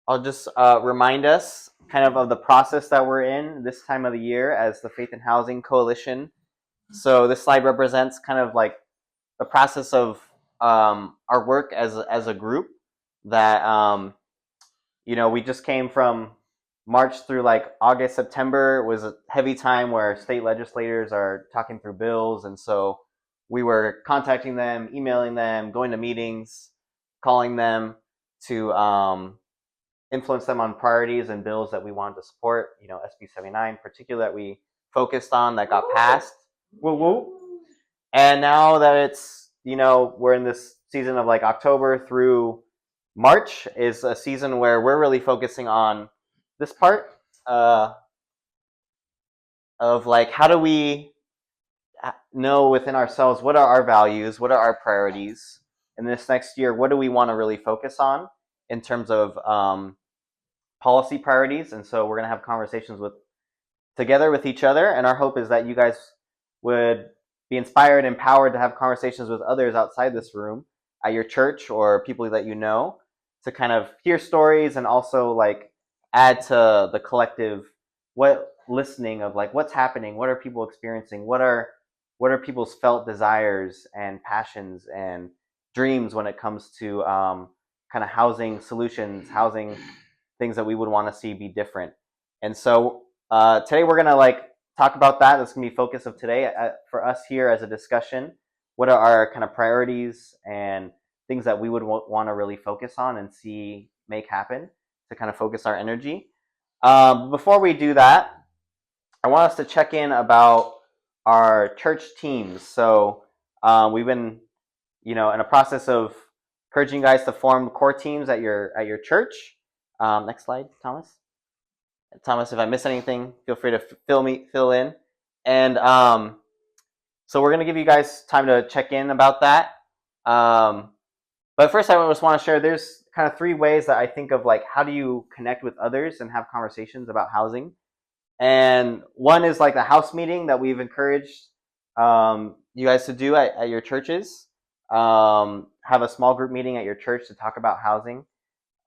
I'll just remind us kind of the process that we're in this time of the year as the Faith in Housing Coalition. So this slide represents kind of like the process of our work as a group that we just came from March through like August, September was a heavy time where state legislators are talking through bills. And so we were contacting them, emailing them, going to meetings, calling them to influence them on priorities and bills that we wanted to support. SB 79 in particular that we focused on that got passed. Woo woo. And now that it's, we're in this season of like October through March is a season where we're really focusing on this part of like, how do we know within ourselves what are our values, what are our priorities in this next year, what do we want to really focus on in terms of policy priorities. And so we're going to have conversations together with each other, and our hope is that you guys would be inspired, empowered to have conversations with others outside this room at your church or people that you know, to kind of hear stories and also like add to the collective listening of like what's happening, what are people experiencing, what are people's felt desires and passions and dreams when it comes to kind of housing solutions, housing things that we would want to see be different. And so today we're gonna like talk about that. That's gonna be focus of today for us here as a discussion. What are our kind of priorities and things that we would want to really focus on and see make happen to kind of focus our energy. Before we do that, I want us to check in about our church teams. So we've been, in a process of encouraging you guys to form core teams at your church. Next slide, Thomas. Thomas, if I miss anything, feel free to fill in. And so we're going to give you guys time to check in about that. But first, I just want to share, there's kind of 3 ways that I think of like, how do you connect with others and have conversations about housing? And one is like the house meeting that we've encouraged you guys to do at your churches. Have a small group meeting at your church to talk about housing.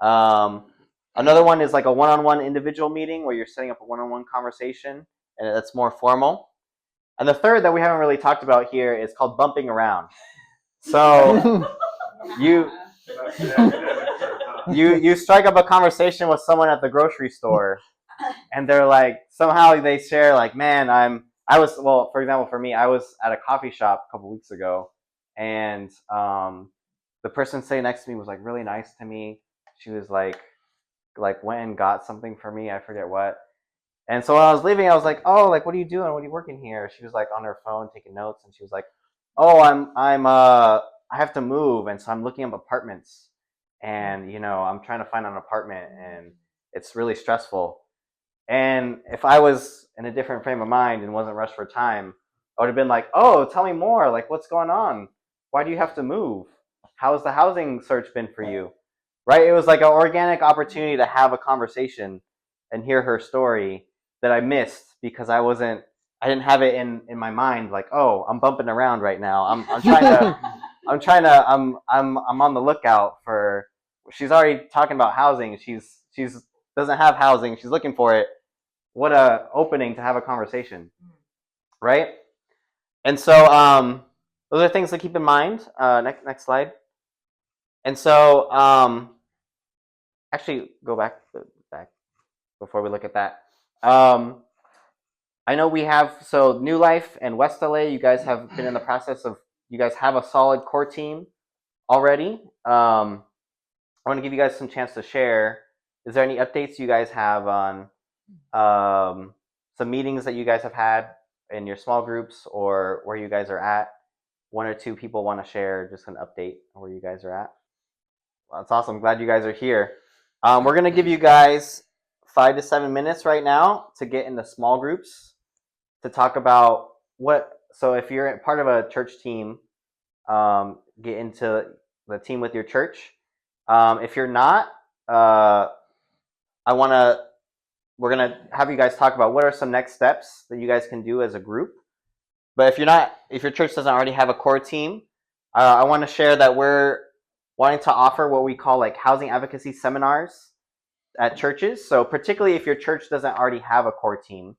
Another one is like a one-on-one individual meeting where you're setting up a one-on-one conversation, and that's more formal. And the third that we haven't really talked about here is called bumping around. So you strike up a conversation with someone at the grocery store, and they're like, somehow they share like, man, for example, for me, I was at a coffee shop a couple weeks ago, and the person sitting next to me was like really nice to me. She was like went and got something for me, I forget what. And so when I was leaving, I was like, oh, like, what are you doing? What are you working here? She was like on her phone taking notes, and she was like, oh, I have to move, and so I'm looking up apartments, and I'm trying to find an apartment, and it's really stressful. And if I was in a different frame of mind and wasn't rushed for time, I would have been like, oh, tell me more, like, what's going on? Why do you have to move? How's the housing search been for you? Right? It was like an organic opportunity to have a conversation and hear her story that I missed because I didn't have it in my mind, like, oh, I'm bumping around right now. I'm on the lookout for, she's already talking about housing. She's doesn't have housing. She's looking for it. What a opening to have a conversation, right? And so those are things to keep in mind. Next slide. And so actually go back before we look at that. I know we have, so New Life and West LA, you guys have been in the process of, you guys have a solid core team already. I want to give you guys some chance to share. Is there any updates you guys have on some meetings that you guys have had in your small groups or where you guys are at? 1 or 2 people want to share just an update on where you guys are at. Well, that's awesome. I'm glad you guys are here. We're going to give you guys 5 to 7 minutes right now to get into small groups to talk about so if you're part of a church team, get into the team with your church. If you're not, we're going to have you guys talk about what are some next steps that you guys can do as a group. But if your church doesn't already have a core team, I want to share that we're wanting to offer what we call like housing advocacy seminars at churches. So particularly if your church doesn't already have a core team,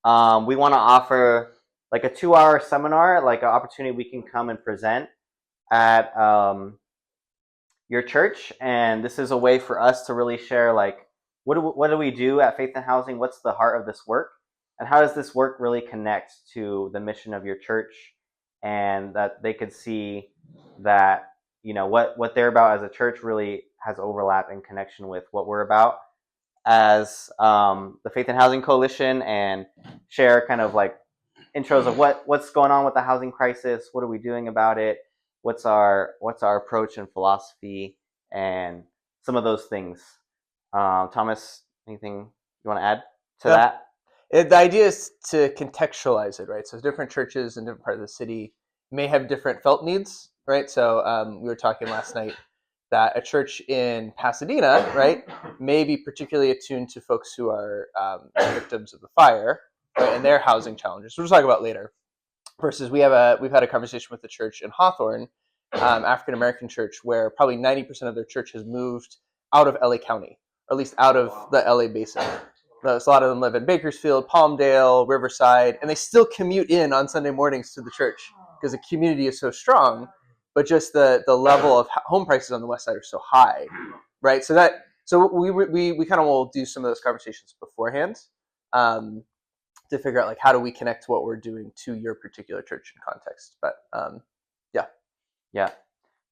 we want to offer like a 2-hour seminar, like an opportunity we can come and present at your church. And this is a way for us to really share like what do we do at Faith and Housing? What's the heart of this work? And how does this work really connect to the mission of your church? And that they could see that, you know, what they're about as a church really has overlap and connection with what we're about as the Faith and Housing Coalition, and share kind of like intros of what's going on with the housing crisis, what are we doing about it, what's our approach and philosophy, and some of those things. Thomas, anything you want to add to that? The idea is to contextualize it, right? So different churches in different parts of the city may have different felt needs, right? So we were talking last night that a church in Pasadena, right, may be particularly attuned to folks who are victims of the fire, right, and their housing challenges, which we'll talk about later. Versus we've had a conversation with the church in Hawthorne, African American church, where probably 90% of their church has moved out of LA County, or at least out of the LA basin. So a lot of them live in Bakersfield, Palmdale, Riverside, and they still commute in on Sunday mornings to the church because the community is so strong, but just the level of home prices on the west side are so high, right? So we kind of will do some of those conversations beforehand to figure out like how do we connect what we're doing to your particular church and context. But yeah.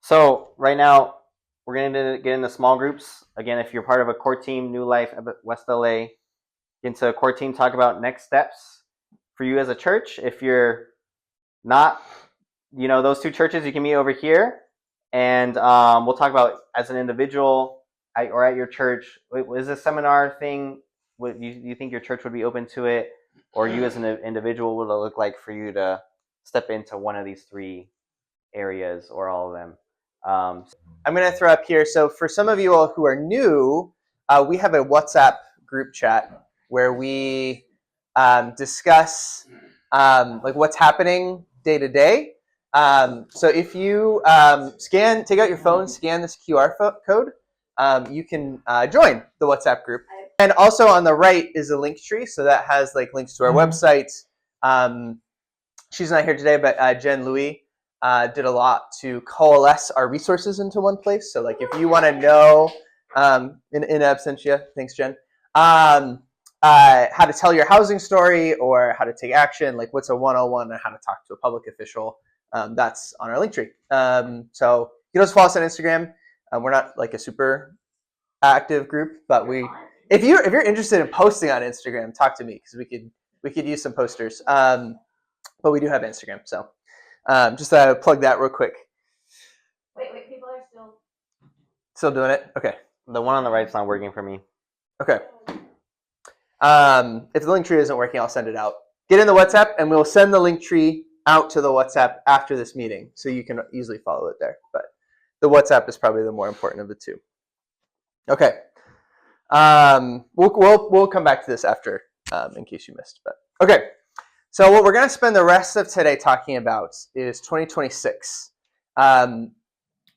So right now we're going to get into small groups. Again, if you're part of a core team, New Life, West LA, get into a core team, talk about next steps for you as a church. If you're not, you know, those two churches, you can meet over here, and we'll talk about as an individual or at your church. Is this seminar thing? What you think your church would be open to it, or you as an individual, what would it look like for you to step into one of these 3 areas or all of them? I'm going to throw up here. So for some of you all who are new, we have a WhatsApp group chat where we discuss like what's happening day to day. So if you take out your phone, scan this QR code, you can join the WhatsApp group. And also on the right is a link tree, so that has like links to our website. She's not here today, but Jen Louie did a lot to coalesce our resources into one place. So like if you want to know, in absentia, thanks Jen, how to tell your housing story or how to take action, like what's a 101 on how to talk to a public official, that's on our link tree. So you can also follow us on Instagram. We're not like a super active group, but if you're interested in posting on Instagram, talk to me because we could use some posters. But we do have Instagram, so just plug that real quick. Wait, people are still doing it? Okay. The one on the right's not working for me. Okay. If the link tree isn't working, I'll send it out. Get in the WhatsApp, and we'll send the link tree out to the WhatsApp after this meeting, so you can easily follow it there. But the WhatsApp is probably the more important of the 2. Okay. We'll come back to this after, in case you missed. But okay. So what we're going to spend the rest of today talking about is 2026. So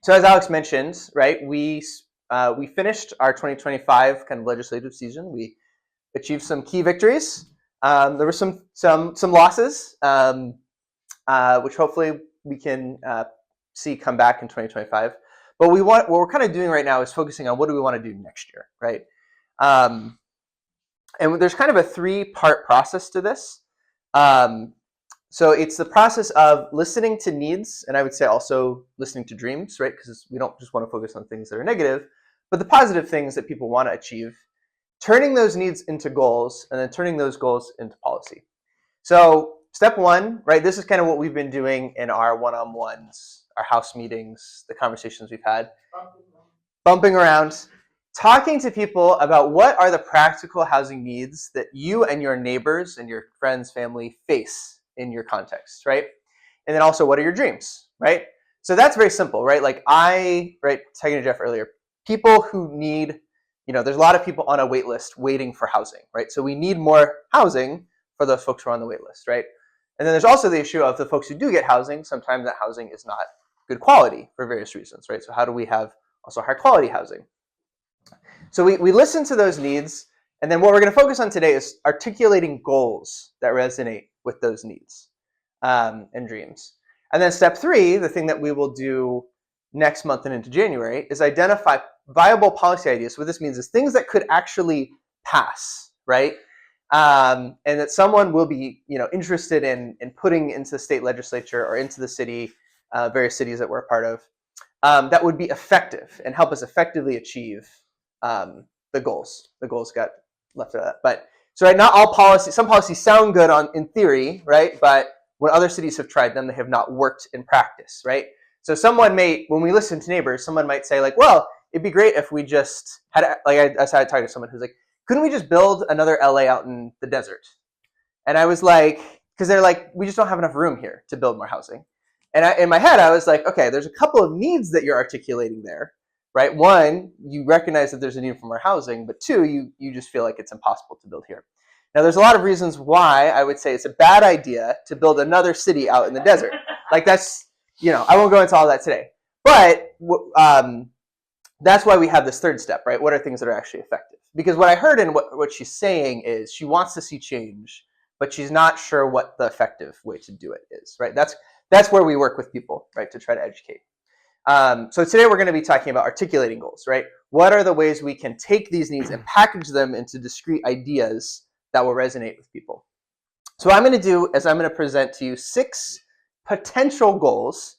as Alex mentioned, right, we finished our 2025 kind of legislative season. We achieved some key victories. There were some losses, which hopefully we can see come back in 2025. But what we're kind of doing right now is focusing on what do we want to do next year, right? And there's kind of a 3-part process to this. So it's the process of listening to needs, and I would say also listening to dreams, right? Because we don't just want to focus on things that are negative, but the positive things that people want to achieve, turning those needs into goals, and then turning those goals into policy. So step 1, right? This is kind of what we've been doing in our one-on-ones, our house meetings, the conversations we've had, bumping around, talking to people about what are the practical housing needs that you and your neighbors and your friends, family face in your context, right? And then also, what are your dreams, right? So that's very simple, right? Like talking to Jeff earlier, people who need, there's a lot of people on a wait list waiting for housing, right? So we need more housing for those folks who are on the wait list, right? And then there's also the issue of the folks who do get housing. Sometimes that housing is not good quality for various reasons, right? So how do we have also high quality housing? So we listen to those needs, and then what we're going to focus on today is articulating goals that resonate with those needs and dreams. And then step 3, the thing that we will do next month and into January, is identify viable policy ideas. What this means is things that could actually pass, right? And that someone will be, interested in putting into the state legislature or into the city, various cities that we're a part of, that would be effective and help us effectively achieve the goals. The goals got left out of that. But so right, not all policies. Some policies sound good in theory, right? But when other cities have tried them, they have not worked in practice, right? So someone when we listen to neighbors, someone might say like, well, it'd be great if we just had, like I started talking to someone who's like, couldn't we just build another LA out in the desert? And I was like, because they're like, we just don't have enough room here to build more housing. And in my head, I was like, okay, there's a couple of needs that you're articulating there, right? One, you recognize that there's a need for more housing, but 2, you just feel like it's impossible to build here. Now, there's a lot of reasons why I would say it's a bad idea to build another city out in the desert. Like that's, I won't go into all that today. But that's why we have this 3rd step, right? What are things that are actually effective? Because what I heard in what she's saying is she wants to see change, but she's not sure what the effective way to do it is, right? That's where we work with people, right, to try to educate. So today we're going to be talking about articulating goals, right? What are the ways we can take these needs and package them into discrete ideas that will resonate with people? So what I'm going to do is I'm going to present to you 6 potential goals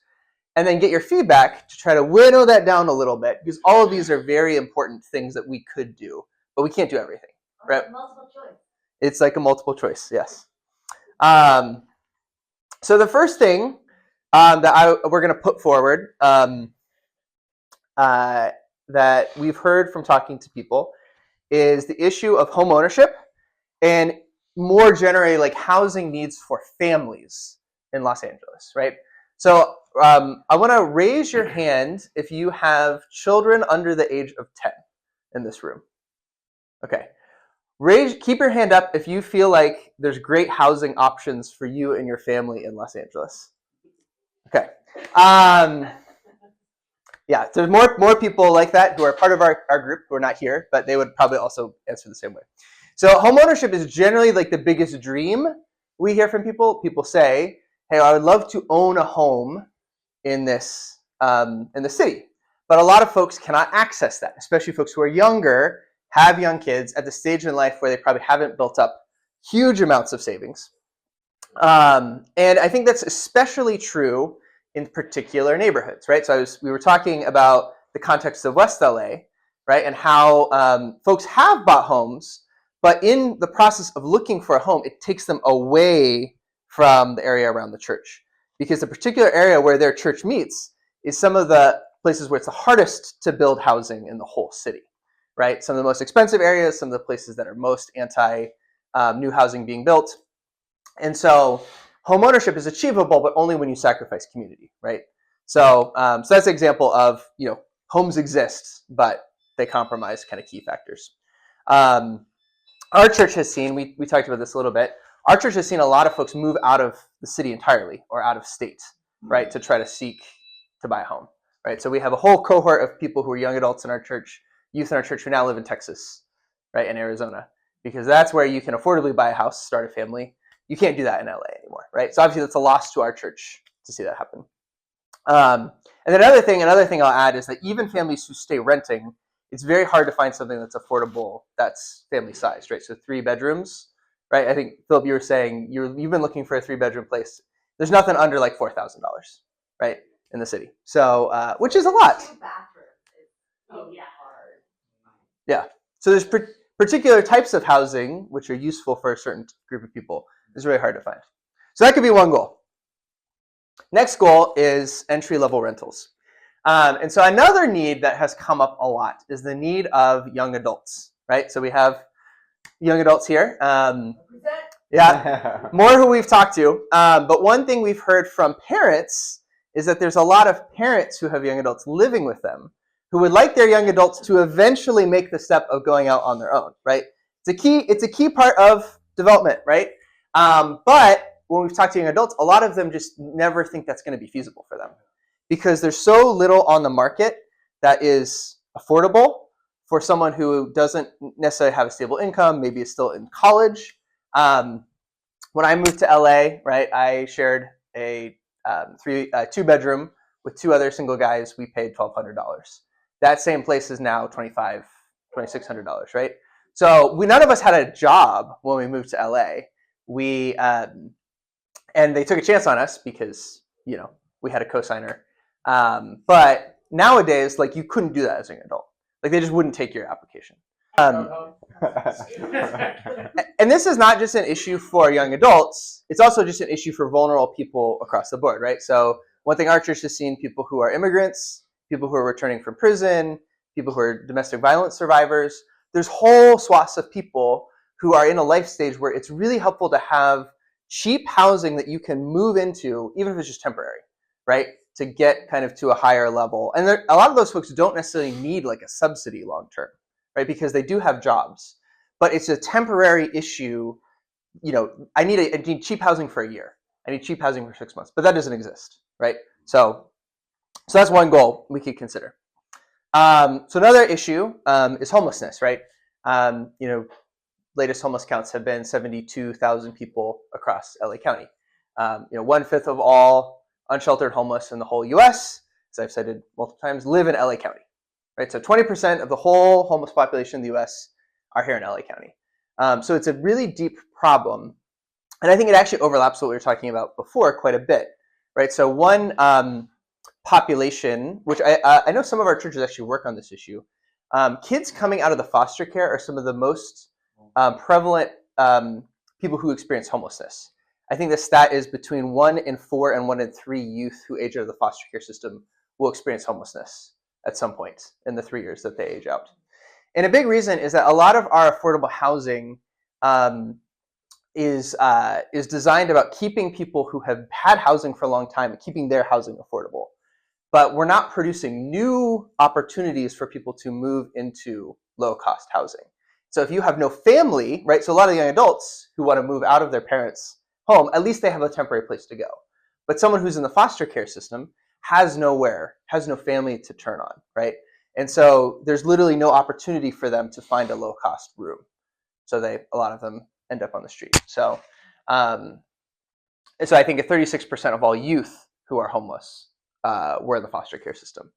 and then get your feedback to try to winnow that down a little bit, because all of these are very important things that we could do, but we can't do everything, right? Multiple choice. It's like a multiple choice, yes. So the first thing that we're going to put forward that we've heard from talking to people is the issue of home ownership and more generally like housing needs for families in Los Angeles, right? So I want to raise your hand if you have children under the age of 10 in this room. Okay. Keep your hand up if you feel like there's great housing options for you and your family in Los Angeles. Okay. Yeah, there's more people like that who are part of our group who are not here, but they would probably also answer the same way. So home ownership is generally like the biggest dream we hear from people. People say, hey, I would love to own a home in the city. But a lot of folks cannot access that, especially folks who are younger, have young kids at the stage in life where they probably haven't built up huge amounts of savings. And I think that's especially true in particular neighborhoods, right? So we were talking about the context of West LA, right? And how folks have bought homes, but in the process of looking for a home, it takes them away from the area around the church. Because the particular area where their church meets is some of the places where it's the hardest to build housing in the whole city, right? Some of the most expensive areas, some of the places that are most anti new housing being built. And so home ownership is achievable, but only when you sacrifice community, right? So, so that's an example of, homes exist, but they compromise kind of key factors. Our church has seen, we talked about this a little bit, our church has seen a lot of folks move out of the city entirely or out of state, right, to try to seek to buy a home, right? So we have a whole cohort of people who are young adults in our church, youth in our church who now live in Texas, right, and Arizona, because that's where you can affordably buy a house, start a family. You can't do that in LA anymore, right? So obviously that's a loss to our church to see that happen. And then another thing I'll add is that even families who stay renting, it's very hard to find something that's affordable, that's family sized, right? So 3 bedrooms, right? I think, Philip, you were saying you've been looking for a 3-bedroom place. There's nothing under like $4,000, right, in the city. So, which is a lot. Yeah. So there's particular types of housing which are useful for a certain group of people. It's really hard to find. So that could be one goal. Next goal is entry-level rentals. And so another need that has come up a lot is the need of young adults, right? So we have young adults here. Yeah, more who we've talked to. But one thing we've heard from parents is that there's a lot of parents who have young adults living with them who would like their young adults to eventually make the step of going out on their own, right? It's a key part of development, right? But when we've talked to young adults, a lot of them just never think that's going to be feasible for them because there's so little on the market that is affordable for someone who doesn't necessarily have a stable income, maybe is still in college. When I moved to LA, right, I shared a 2-bedroom with 2 other single guys. We paid $1,200. That same place is now $2,600, right? So none of us had a job when we moved to LA. And they took a chance on us because, we had a cosigner. But nowadays, like, you couldn't do that as an adult. Like, they just wouldn't take your application. And this is not just an issue for young adults. It's also just an issue for vulnerable people across the board, right? So one thing our church has seen, people who are immigrants, people who are returning from prison, people who are domestic violence survivors. There's whole swaths of people who are in a life stage where it's really helpful to have cheap housing that you can move into, even if it's just temporary, right? To get kind of to a higher level. And a lot of those folks don't necessarily need like a subsidy long term, right? Because they do have jobs. But it's a temporary issue. I need cheap housing for a year. I need cheap housing for 6 months, but that doesn't exist, right? So that's one goal we could consider. So another issue is homelessness, right? Latest homeless counts have been 72,000 people across LA County. 1/5 of all unsheltered homeless in the whole U.S., as I've cited multiple times, live in LA County, right? So 20% of the whole homeless population in the U.S. are here in LA County. So it's a really deep problem. And I think it actually overlaps what we were talking about before quite a bit, right? So one population, which I know some of our churches actually work on this issue, kids coming out of the foster care are some of the most prevalent people who experience homelessness. I think the stat is between 1 in 4 and 1 in 3 youth who age out of the foster care system will experience homelessness at some point in the 3 years that they age out. And a big reason is that a lot of our affordable housing is designed about keeping people who have had housing for a long time and keeping their housing affordable. But we're not producing new opportunities for people to move into low-cost housing. So if you have no family, right? So a lot of young adults who want to move out of their parents' home, at least they have a temporary place to go. But someone who's in the foster care system has no family to turn on, right? And so there's literally no opportunity for them to find a low-cost room. So a lot of them end up on the street. So I think 36% of all youth who are homeless were in the foster care system,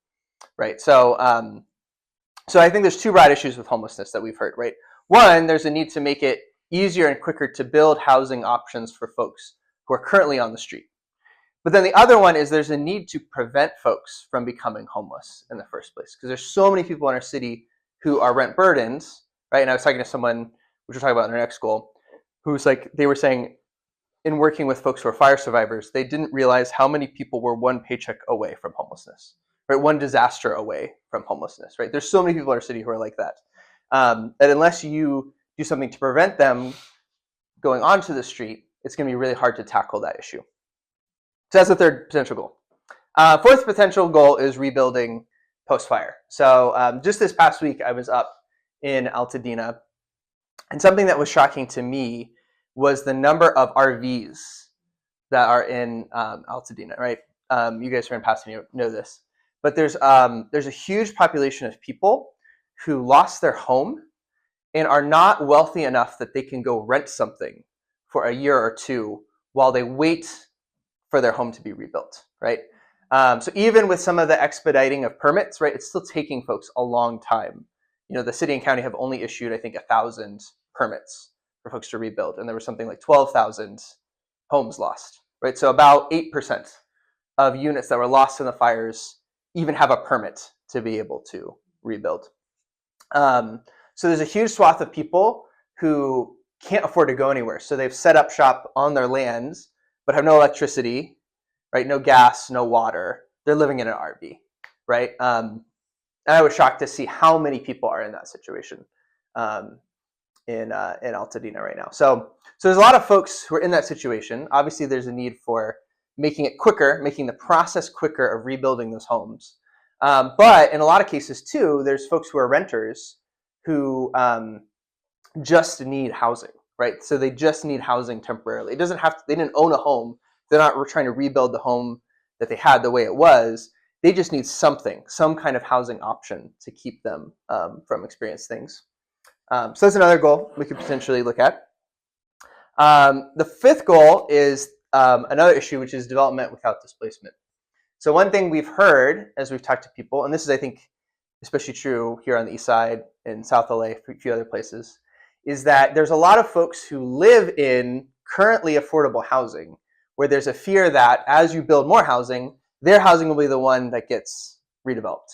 right? So I think there's 2 broad issues with homelessness that we've heard, right? One, there's a need to make it easier and quicker to build housing options for folks who are currently on the street. But then the other one is there's a need to prevent folks from becoming homeless in the first place, because there's so many people in our city who are rent burdened, right? And I was talking to someone, which we'll talk about in our next goal, who's like, they were saying in working with folks who are fire survivors, they didn't realize how many people were one paycheck away from homelessness, right? One disaster away from homelessness, right? There's so many people in our city who are like that. That unless you do something to prevent them going onto the street, it's going to be really hard to tackle that issue. So that's the third potential goal. Fourth potential goal is rebuilding post-fire. So just this past week, I was up in Altadena, and something that was shocking to me was the number of RVs that are in Altadena, right? You guys are in Pasadena, know this. But there's a huge population of people who lost their home and are not wealthy enough that they can go rent something for a year or 2 while they wait for their home to be rebuilt, right? So even with some of the expediting of permits, right, it's still taking folks a long time. The city and county have only issued, I think, 1,000 permits for folks to rebuild, and there was something like 12,000 homes lost, right? So about 8% of units that were lost in the fires even have a permit to be able to rebuild. So there's a huge swath of people who can't afford to go anywhere. So they've set up shop on their lands, but have no electricity, right? No gas, no water. They're living in an RV, right? And I was shocked to see how many people are in that situation in Altadena right now. So there's a lot of folks who are in that situation. Obviously, there's a need for making it quicker, making the process quicker of rebuilding those homes. But in a lot of cases too, there's folks who are renters who just need housing, right? So they just need housing temporarily. It doesn't have to, they didn't own a home. They're not trying to rebuild the home that they had the way it was. They just need something, some kind of housing option to keep them from experiencing things. So that's another goal we could potentially look at. The fifth goal is another issue, which is development without displacement. So one thing we've heard as we've talked to people, and this is, I think, especially true here on the east side in South LA, a few other places, is that there's a lot of folks who live in currently affordable housing where there's a fear that as you build more housing, their housing will be the one that gets redeveloped.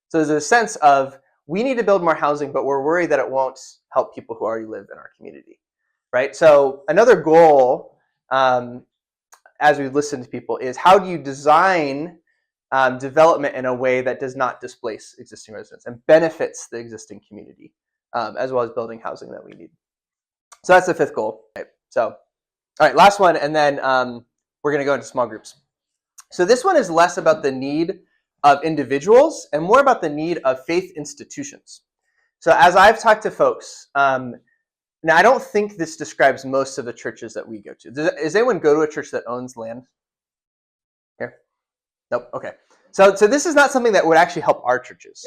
So there's a sense of we need to build more housing, but we're worried that it won't help people who already live in our community, right? So another goal, as we've listened to people, is how do you design development in a way that does not displace existing residents and benefits the existing community, as well as building housing that we need. So that's the fifth goal. Right. So, all right, last one, and then we're going to go into small groups. So this one is less about the need of individuals and more about the need of faith institutions. So as I've talked to folks, now I don't think this describes most of the churches that we go to. Does anyone go to a church that owns land? Here? Nope. Okay. So this is not something that would actually help our churches.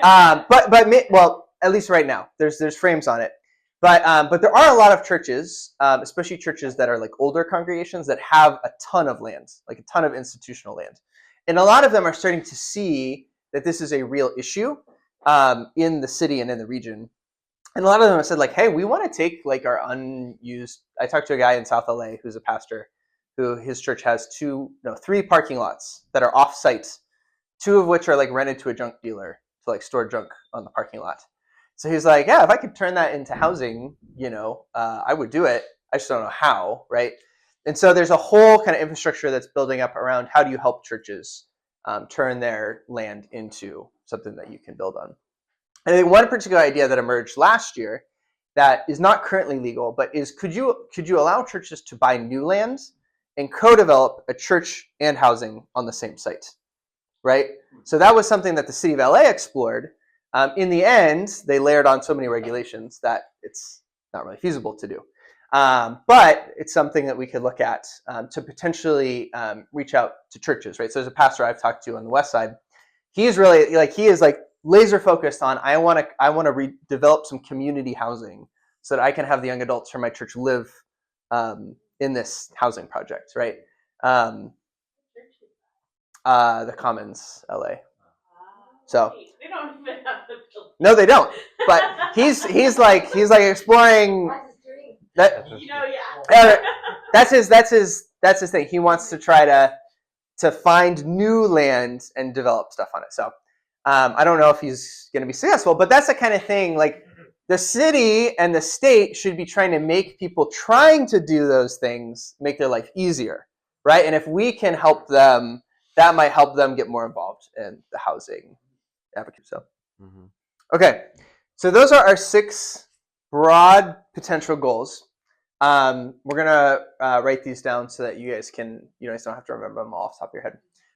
Well, at least right now, there's frames on it. But there are a lot of churches, especially churches that are like older congregations that have a ton of land, like a ton of institutional land. And a lot of them are starting to see that this is a real issue in the city and in the region. And a lot of them have said, like, hey, we want to take like our unused. I talked to a guy in South LA who's a pastor who his church has 3 parking lots that are off-site, 2 of which are like rented to a junk dealer to like store junk on the parking lot. So he's like, yeah, if I could turn that into housing, I would do it. I just don't know how, right? And so there's a whole kind of infrastructure that's building up around how do you help churches turn their land into something that you can build on. And I think one particular idea that emerged last year that is not currently legal, but is could you allow churches to buy new land and co-develop a church and housing on the same site, right? So that was something that the city of LA explored. In the end, they layered on so many regulations that it's not really feasible to do. But it's something that we could look at to potentially reach out to churches, right? So there's a pastor I've talked to on the west side. He's really he is laser focused on I want to redevelop some community housing so that I can have the young adults from my church live in this housing project, right? The Commons, LA. So they don't even have the building. No, they don't. But he's exploring that. Yeah. That's his thing. He wants to try to find new land and develop stuff on it. So I don't know if he's going to be successful, but that's the kind of thing. Like the city and the state should be trying to make people trying to do those things make their life easier, right? And if we can help them, that might help them get more involved in the housing advocacy. So, okay, so those are our 6 broad potential goals. We're gonna write these down so that you guys don't have to remember them all off the top of your head.